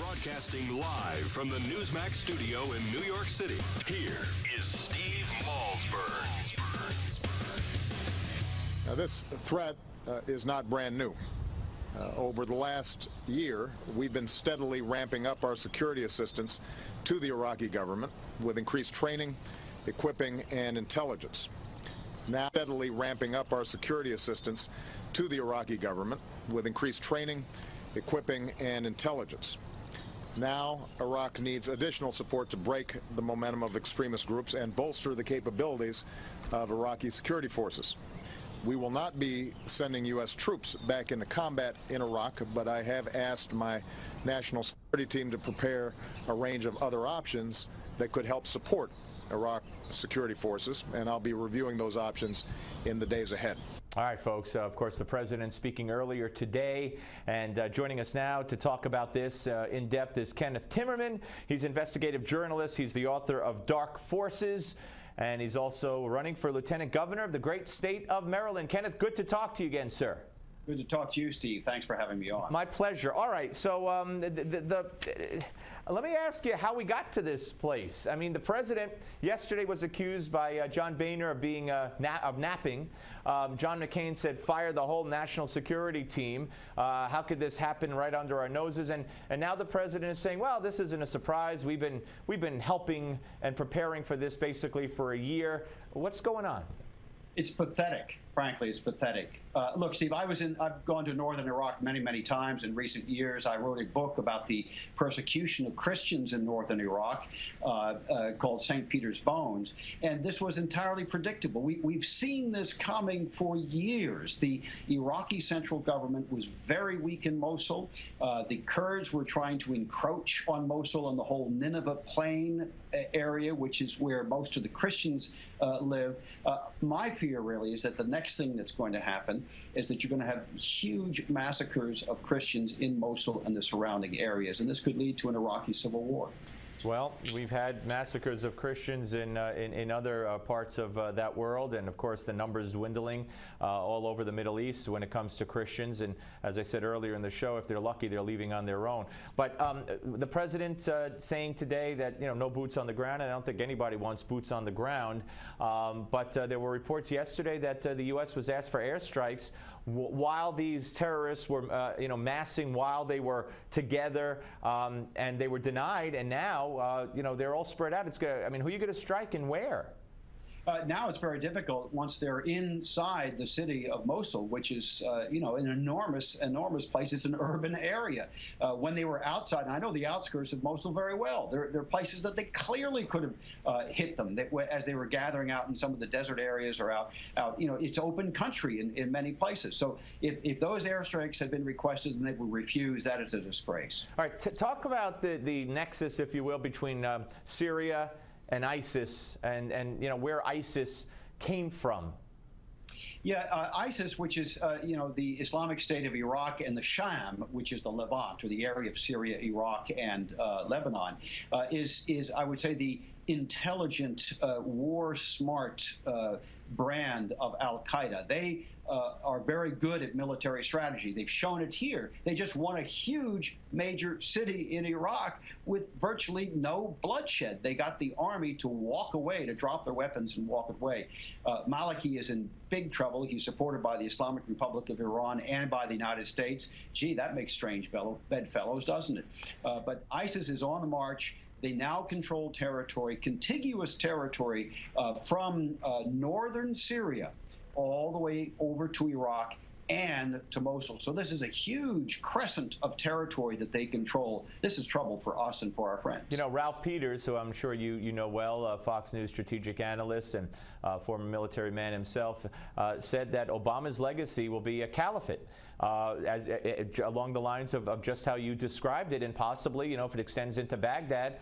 Broadcasting live from the Newsmax studio in New York City, here is Steve Malzberg. Now, this threat is not brand new. Over the last year, we've been steadily ramping up our security assistance to the Iraqi government with increased training, equipping, and intelligence. Now, steadily ramping up our security assistance to the Iraqi government with increased training, equipping, and intelligence. Now, Iraq needs additional support to break the momentum of extremist groups and bolster the capabilities of Iraqi security forces. We will not be sending U.S. troops back into combat in Iraq, but I have asked my national security team to prepare a range of other options that could help support Iraq security forces, and I'll be reviewing those options in the days ahead. All right, folks. Of course, the president speaking earlier today, and joining us now to talk about this in depth is Kenneth Timmerman. He's an investigative journalist. He's the author of Dark Forces, and he's also running for lieutenant governor of the great state of Maryland. Kenneth, good to talk to you again, sir. Good to talk to you, Steve. Thanks for having me on. My pleasure. All right, so let me ask you how we got to this place. I mean, the president yesterday was accused by John Boehner of being napping. John McCain said fire the whole national security team. How could this happen right under our noses? And now the president is saying, well, this isn't a surprise. We've been helping and preparing for this basically for a year. What's going on? It's pathetic. Frankly, it's pathetic. Look, Steve, I've gone to northern Iraq many, many times in recent years. I wrote a book about the persecution of Christians in northern Iraq called St. Peter's Bones, and this was entirely predictable. We've seen this coming for years. The Iraqi central government was very weak in Mosul. The Kurds were trying to encroach on Mosul and the whole Nineveh Plain area, which is where most of the Christians live. My fear really is that the next thing that's going to happen is that you're going to have huge massacres of Christians in Mosul and the surrounding areas, and this could lead to an Iraqi civil war. Well, we've had massacres of Christians in other parts of that world, and of course the numbers dwindling all over the Middle East when it comes to Christians. And as I said earlier in the show, if they're lucky, they're leaving on their own. But the president saying today that no boots on the ground, and I don't think anybody wants boots on the ground. But there were reports yesterday that the U.S. was asked for airstrikes while these terrorists were massing, while they were together, and they were denied. And now they're all spread out. Who are you going to strike and where? Now it's very difficult once they're inside the city of Mosul, which is, an enormous place. It's an urban area. When they were outside, and I know the outskirts of Mosul very well, there are places that they clearly could have hit them as they were gathering out in some of the desert areas or out. It's open country in many places. So if those airstrikes had been requested and they were refused, that is a disgrace. All right, talk about the nexus, if you will, between Syria and ISIS, and where ISIS came from. Yeah, ISIS, which is the Islamic State of Iraq, and the Sham, which is the Levant, or the area of Syria, Iraq, and Lebanon, is I would say the intelligent, war-smart brand of Al-Qaeda. They are very good at military strategy. They've shown it here. They just won a huge major city in Iraq with virtually no bloodshed. They got the army to walk away, to drop their weapons and walk away. Maliki is in big trouble. He's supported by the Islamic Republic of Iran and by the United States. Gee, that makes strange bedfellows, doesn't it? But ISIS is on the march. They now control territory, contiguous territory from northern Syria all the way over to Iraq and to Mosul. So this is a huge crescent of territory that they control. This is trouble for us and for our friends. Ralph Peters, who I'm sure you know well, Fox News strategic analyst and former military man himself, said that Obama's legacy will be a caliphate, along the lines of just how you described it, and possibly, if it extends into Baghdad,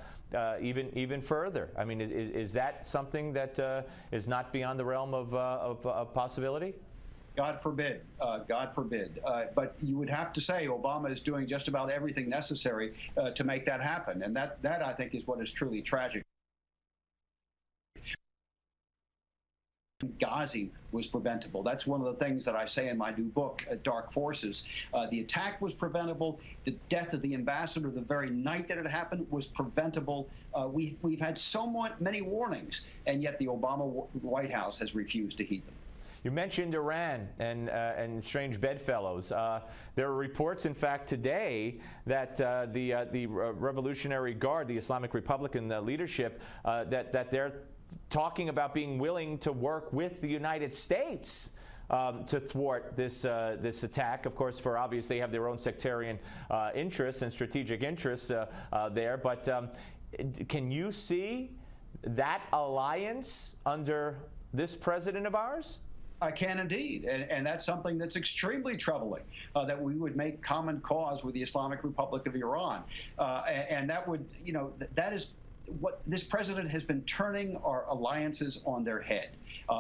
even further. I mean, is that something that is not beyond the realm of possibility? God forbid. God forbid. But you would have to say Obama is doing just about everything necessary to make that happen. And that I think is what is truly tragic. Benghazi was preventable. That's one of the things that I say in my new book, Dark Forces. The attack was preventable. The death of the ambassador the very night that it happened was preventable. We've had so many warnings, and yet the Obama White House has refused to heed them. You mentioned Iran and strange bedfellows. There are reports, in fact, today that the Revolutionary Guard, the Islamic Republican leadership, that they're talking about being willing to work with the United States to thwart this attack. Of course, for obvious, they have their own sectarian interests and strategic interests there. But can you see that alliance under this president of ours? I can indeed, and that's something that's extremely troubling, that we would make common cause with the Islamic Republic of Iran. And that would, that is what this president has been turning our alliances on their head.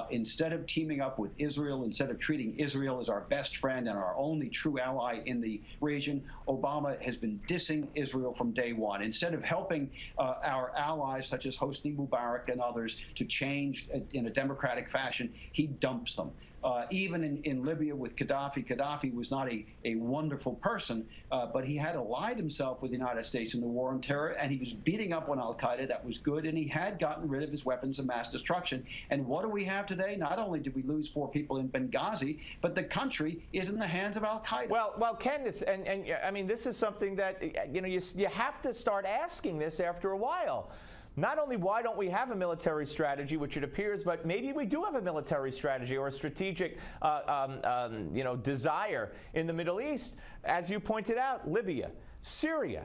Instead of teaming up with Israel, instead of treating Israel as our best friend and our only true ally in the region, Obama has been dissing Israel from day one. Instead of helping our allies, such as Hosni Mubarak and others, to change in a democratic fashion, he dumps them. Even in Libya with Gaddafi, Gaddafi was not a wonderful person, but he had allied himself with the United States in the war on terror, and he was beating up on al-Qaeda. That was good, and he had gotten rid of his weapons of mass destruction. And what do we have today? Not only did we lose 4 people in Benghazi, but the country is in the hands of al-Qaeda. Well, Kenneth, and I mean, this is something that, you have to start asking this after a while. Not only why don't we have a military strategy, which it appears, but maybe we do have a military strategy or a strategic, desire in the Middle East. As you pointed out, Libya, Syria.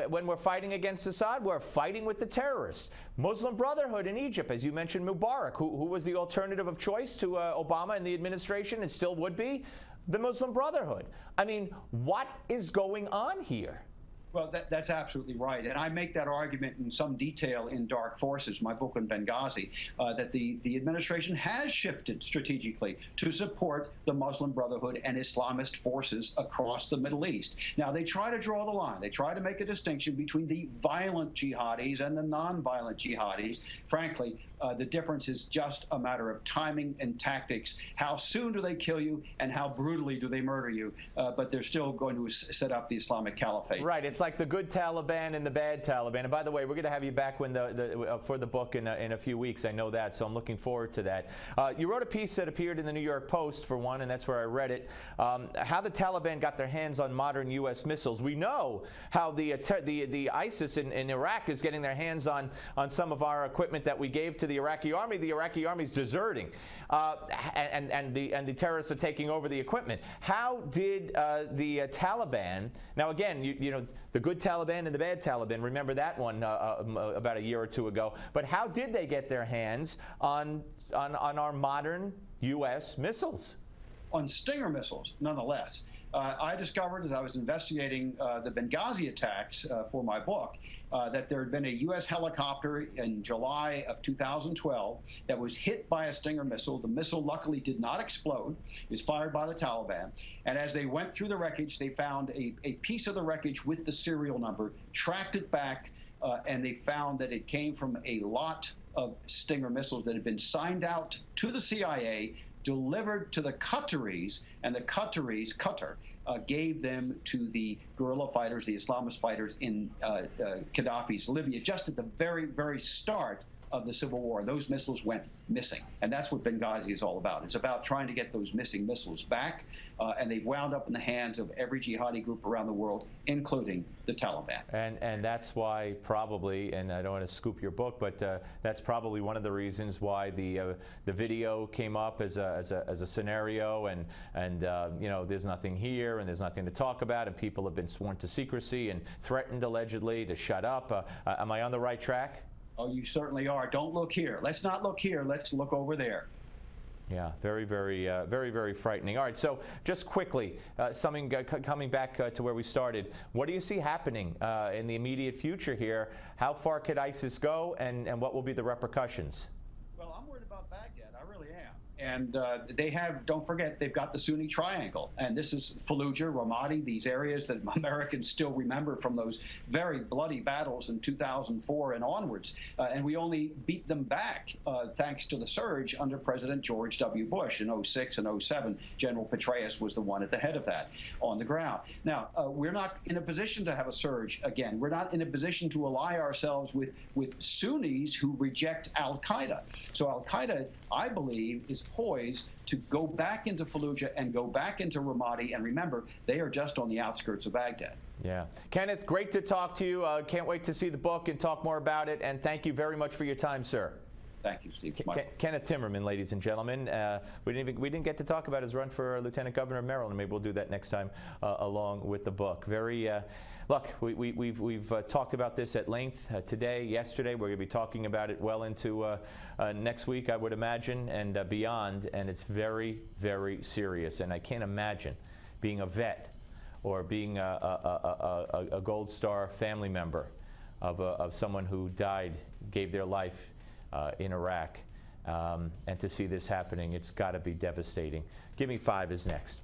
When we're fighting against Assad, we're fighting with the terrorists. Muslim Brotherhood in Egypt, as you mentioned, Mubarak, who was the alternative of choice to Obama and the administration and still would be, the Muslim Brotherhood. I mean, what is going on here? Well, that's absolutely right. And I make that argument in some detail in Dark Forces, my book on Benghazi, that the administration has shifted strategically to support the Muslim Brotherhood and Islamist forces across the Middle East. Now, they try to draw the line. They try to make a distinction between the violent jihadis and the non-violent jihadis. Frankly, the difference is just a matter of timing and tactics. How soon do they kill you and how brutally do they murder you? But they're still going to set up the Islamic Caliphate. Right. It's like the good Taliban and the bad Taliban. And by the way, we're going to have you back when for the book in a few weeks. I know that, so I'm looking forward to that. You wrote a piece that appeared in the New York Post, for one, and that's where I read it, how the Taliban got their hands on modern U.S. missiles. We know how the ISIS in Iraq is getting their hands on some of our equipment that we gave to the Iraqi army. The Iraqi army's deserting, and the terrorists are taking over the equipment. How did the Taliban? Now, again, the good Taliban and the bad Taliban. Remember that one about a year or two ago. But how did they get their hands on our modern U.S. missiles? On Stinger missiles, nonetheless. I discovered as I was investigating the Benghazi attacks for my book that there had been a U.S. helicopter in July of 2012 that was hit by a Stinger missile. The missile luckily did not explode. It was fired by the Taliban. And as they went through the wreckage, they found a piece of the wreckage with the serial number, tracked it back, and they found that it came from a lot of Stinger missiles that had been signed out to the CIA, delivered to the Qataris, and the Qataris, Qatar, gave them to the guerrilla fighters, the Islamist fighters in Gaddafi's Libya, just at the very, very start of the civil war. Those missiles went missing. And that's what Benghazi is all about. It's about trying to get those missing missiles back, and they've wound up in the hands of every jihadi group around the world, including the Taliban. And that's why probably, and I don't want to scoop your book, but that's probably one of the reasons why the video came up as a scenario, and there's nothing here, and there's nothing to talk about, and people have been sworn to secrecy and threatened allegedly to shut up. Am I on the right track? Oh, you certainly are. Don't look here. Let's not look here. Let's look over there. Yeah, very, very frightening. All right, so just quickly, coming back to where we started, what do you see happening in the immediate future here? How far could ISIS go, and what will be the repercussions? Well, I'm worried about Baghdad. I really am. And they have, don't forget, they've got the Sunni Triangle. And this is Fallujah, Ramadi, these areas that Americans still remember from those very bloody battles in 2004 and onwards. And we only beat them back thanks to the surge under President George W. Bush in 06 and 07. General Petraeus was the one at the head of that on the ground. Now, we're not in a position to have a surge again. We're not in a position to ally ourselves with Sunnis who reject al-Qaeda. So al-Qaeda, I believe, is poised to go back into Fallujah and go back into Ramadi. And remember, they are just on the outskirts of Baghdad. Yeah. Kenneth, great to talk to you. Can't wait to see the book and talk more about it. And thank you very much for your time, sir. Thank you, Steve. Kenneth Timmerman, ladies and gentlemen. We didn't get to talk about his run for Lieutenant Governor of Maryland. Maybe we'll do that next time along with the book. Very. Look, we've talked about this at length today, yesterday. We're going to be talking about it well into next week, I would imagine, and beyond. And it's very, very serious. And I can't imagine being a vet or being a Gold Star family member of someone who died, gave their life in Iraq. And to see this happening, it's got to be devastating. Give Me 5 is next.